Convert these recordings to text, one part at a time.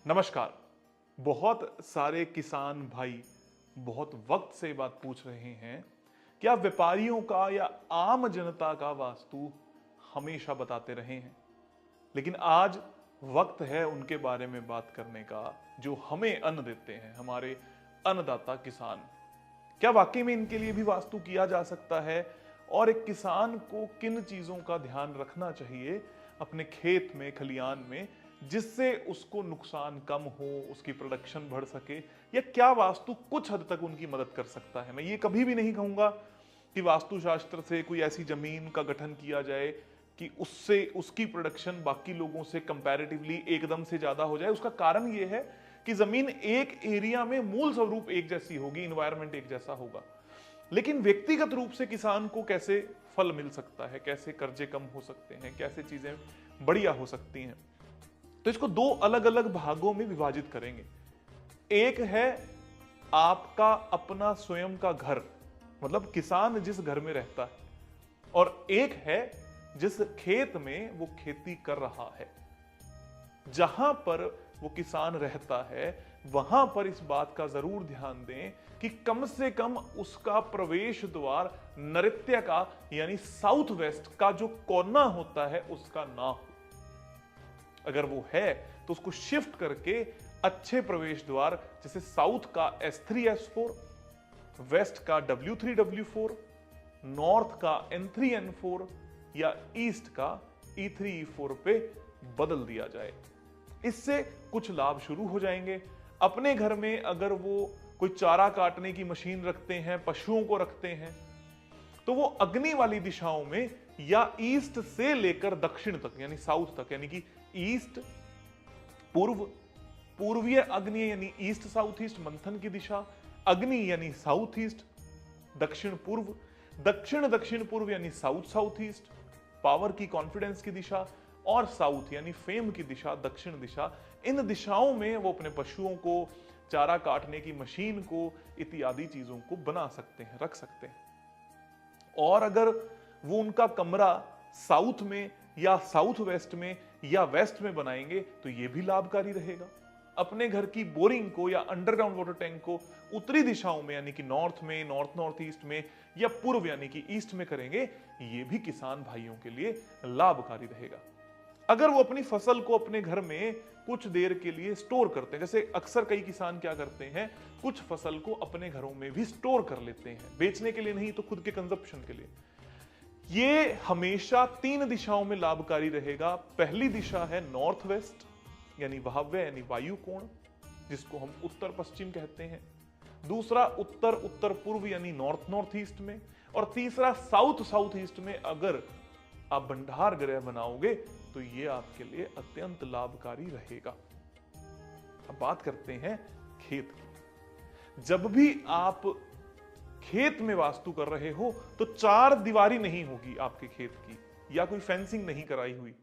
नमस्कार। बहुत सारे किसान भाई बहुत वक्त से बात पूछ रहे हैं, क्या व्यापारियों का या आम जनता का वास्तु हमेशा बताते रहे हैं। लेकिन आज वक्त है उनके बारे में बात करने का जो हमें अन्न देते हैं, हमारे अन्नदाता किसान। क्या वाकई में इनके लिए भी वास्तु किया जा सकता है और एक किसान को किन चीजों का ध्यान रखना चाहिए अपने खेत में, खलियान में, जिससे उसको नुकसान कम हो, उसकी प्रोडक्शन बढ़ सके, या क्या वास्तु कुछ हद तक उनकी मदद कर सकता है। मैं ये कभी भी नहीं कहूंगा कि वास्तुशास्त्र से कोई ऐसी जमीन का गठन किया जाए कि उससे उसकी प्रोडक्शन बाकी लोगों से कंपैरेटिवली एकदम से ज्यादा हो जाए। उसका कारण यह है कि जमीन एक एरिया में मूल स्वरूप एक जैसी होगी, इन्वायरमेंट एक जैसा होगा, लेकिन व्यक्तिगत रूप से किसान को कैसे फल मिल सकता है, कैसे कर्जे कम हो सकते हैं, कैसे चीजें बढ़िया हो सकती हैं। तो इसको दो अलग अलग भागों में विभाजित करेंगे। एक है आपका अपना स्वयं का घर, मतलब किसान जिस घर में रहता है, और एक है जिस खेत में वो खेती कर रहा है। जहां पर वो किसान रहता है वहां पर इस बात का जरूर ध्यान दें कि कम से कम उसका प्रवेश द्वार नैऋत्य का यानी साउथ वेस्ट का जो कोना होता है उसका ना हो। अगर वो है तो उसको शिफ्ट करके अच्छे प्रवेश द्वार, जैसे साउथ का S3S4, वेस्ट का W3W4, नॉर्थ का N3N4 या ईस्ट का E3E4 पे बदल दिया जाए। इससे कुछ लाभ शुरू हो जाएंगे। अपने घर में अगर वो कोई चारा काटने की मशीन रखते हैं, पशुओं को रखते हैं, तो वो अग्नि वाली दिशाओं में या ईस्ट से लेकर दक्षिण तक यानी साउथ तक, यानी कि ईस्ट पूर्व, पूर्वीय अग्नि यानी ईस्ट साउथ ईस्ट मंथन की दिशा, अग्नि यानी साउथ ईस्ट, दक्षिण पूर्व, दक्षिण दक्षिण पूर्व यानी साउथ साउथ ईस्ट, पावर की कॉन्फिडेंस की दिशा, और साउथ यानी फेम की दिशा, दक्षिण दिशा। इन दिशाओं में वो अपने पशुओं को, चारा काटने की मशीन को, इत्यादि चीजों को बना सकते हैं, रख सकते हैं। और अगर वो उनका कमरा साउथ में या साउथ वेस्ट में या वेस्ट में बनाएंगे तो ये भी लाभकारी रहेगा। अपने घर की बोरिंग को या अंडरग्राउंड वाटर टैंक को उत्तरी दिशाओं में यानी कि नॉर्थ में, नॉर्थ नॉर्थ ईस्ट में, या पूर्व यानी कि ईस्ट में करेंगे, ये भी किसान भाइयों के लिए लाभकारी रहेगा। अगर वो अपनी फसल को अपने घर में कुछ देर के लिए स्टोर करते हैं, जैसे अक्सर कई किसान क्या करते हैं, कुछ फसल को अपने घरों में भी स्टोर कर लेते हैं, बेचने के लिए नहीं तो खुद के कंजप्शन के लिए। ये हमेशा तीन दिशाओं में लाभकारी रहेगा। पहली दिशा है नॉर्थ वेस्ट यानी वायव्य यानी वायु कोण, जिसको हम उत्तर पश्चिम कहते हैं। दूसरा उत्तर उत्तर पूर्व यानी नॉर्थ नॉर्थ ईस्ट में, और तीसरा साउथ साउथ ईस्ट में। अगर आप भंडार गृह बनाओगे तो ये आपके लिए अत्यंत लाभकारी रहेगा। अब बात करते हैं खेत की। जब भी आप खेत में वास्तु कर रहे हो तो चार दीवारी नहीं होगी आपके खेत की, या कोई फेंसिंग नहीं कराई हुई।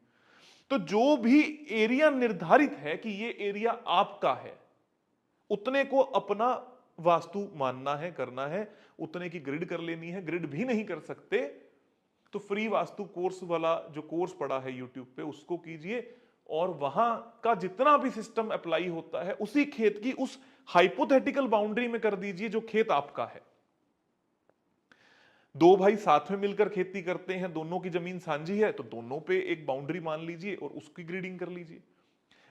तो जो भी एरिया निर्धारित है कि ये एरिया आपका है, उतने को अपना वास्तु मानना है, करना है। उतने की ग्रिड कर लेनी है। ग्रिड भी नहीं कर सकते तो फ्री वास्तु कोर्स वाला जो कोर्स पड़ा है यूट्यूब पे, उसको कीजिए, और वहां का जितना भी सिस्टम अप्लाई होता है उसी खेत की उस हाइपोथेटिकल बाउंड्री में कर दीजिए जो खेत आपका है। दो भाई साथ में मिलकर खेती करते हैं, दोनों की जमीन साझी है, तो दोनों पे एक बाउंड्री मान लीजिए और उसकी ग्रीडिंग कर लीजिए।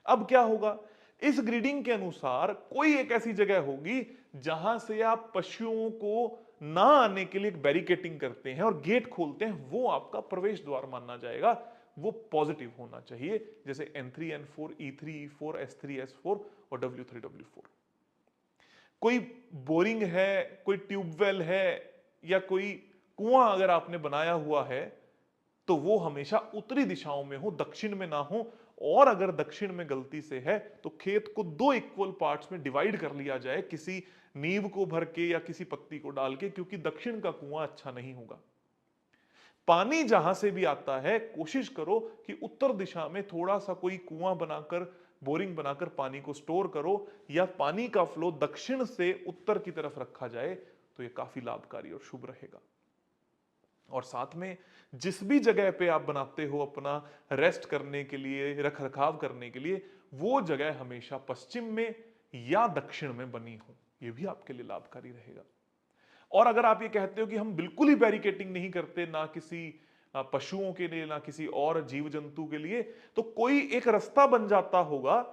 अब क्या होगा, इस ग्रीडिंग के अनुसार कोई एक ऐसी जगह होगी जहां से आप पशुओं को ना आने के लिए बैरिकेटिंग करते हैं और गेट खोलते हैं, वो आपका प्रवेश द्वार माना जाएगा। वो पॉजिटिव होना चाहिए, जैसे N3N4, E3E4, S3S4 और W3W4। कोई बोरिंग है, कोई ट्यूबवेल है, या कोई कुआं अगर आपने बनाया हुआ है तो वो हमेशा उत्तरी दिशाओं में हो, दक्षिण में ना हो। और अगर दक्षिण में गलती से है तो खेत को दो इक्वल पार्ट्स में डिवाइड कर लिया जाए, किसी नींव को भर के या किसी पत्ती को डाल के, क्योंकि दक्षिण का कुआं अच्छा नहीं होगा। पानी जहां से भी आता है कोशिश करो कि उत्तर दिशा में थोड़ा सा कोई कुआं बनाकर, बोरिंग बनाकर पानी को स्टोर करो, या पानी का फ्लो दक्षिण से उत्तर की तरफ रखा जाए, तो यह काफी लाभकारी और शुभ रहेगा। और साथ में जिस भी जगह पे आप बनाते हो अपना रेस्ट करने के लिए, रख रखाव करने के लिए, वो जगह हमेशा पश्चिम में या दक्षिण में बनी हो। ये भी आपके लिए लाभकारी रहेगा। और अगर आप ये कहते हो कि हम बिल्कुल ही बैरिकेटिंग नहीं करते, ना किसी पशुओं के लिए ना किसी और जीव जंतु के लिए, तो कोई एक रास्ता बन जाता होगा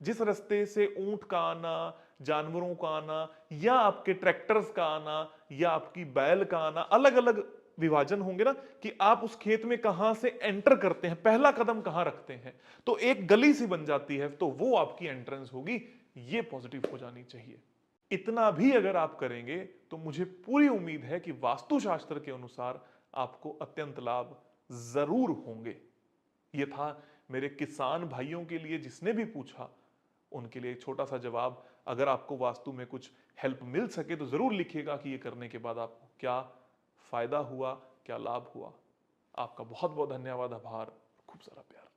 जिस रास्ते से ऊंट का आना, जानवरों का आना, या आपके ट्रैक्टर्स का आना, या आपकी बैल का आना, अलग अलग विभाजन होंगे ना कि आप उस खेत में कहां से एंटर करते हैं, पहला कदम कहां रखते हैं, तो एक गली सी बन जाती है, तो वो आपकी एंट्रेंस होगी। ये पॉजिटिव हो जानी चाहिए। इतना भी अगर आप करेंगे तो मुझे पूरी उम्मीद है कि वास्तुशास्त्र के अनुसार आपको अत्यंत लाभ जरूर होंगे। यह था मेरे किसान भाइयों के लिए, जिसने भी पूछा उनके लिए एक छोटा सा जवाब। अगर आपको वास्तु में कुछ हेल्प मिल सके तो जरूर लिखिएगा कि यह करने के बाद आपको क्या फायदा हुआ, क्या लाभ हुआ। आपका बहुत बहुत धन्यवाद, आभार, खूब सारा प्यार।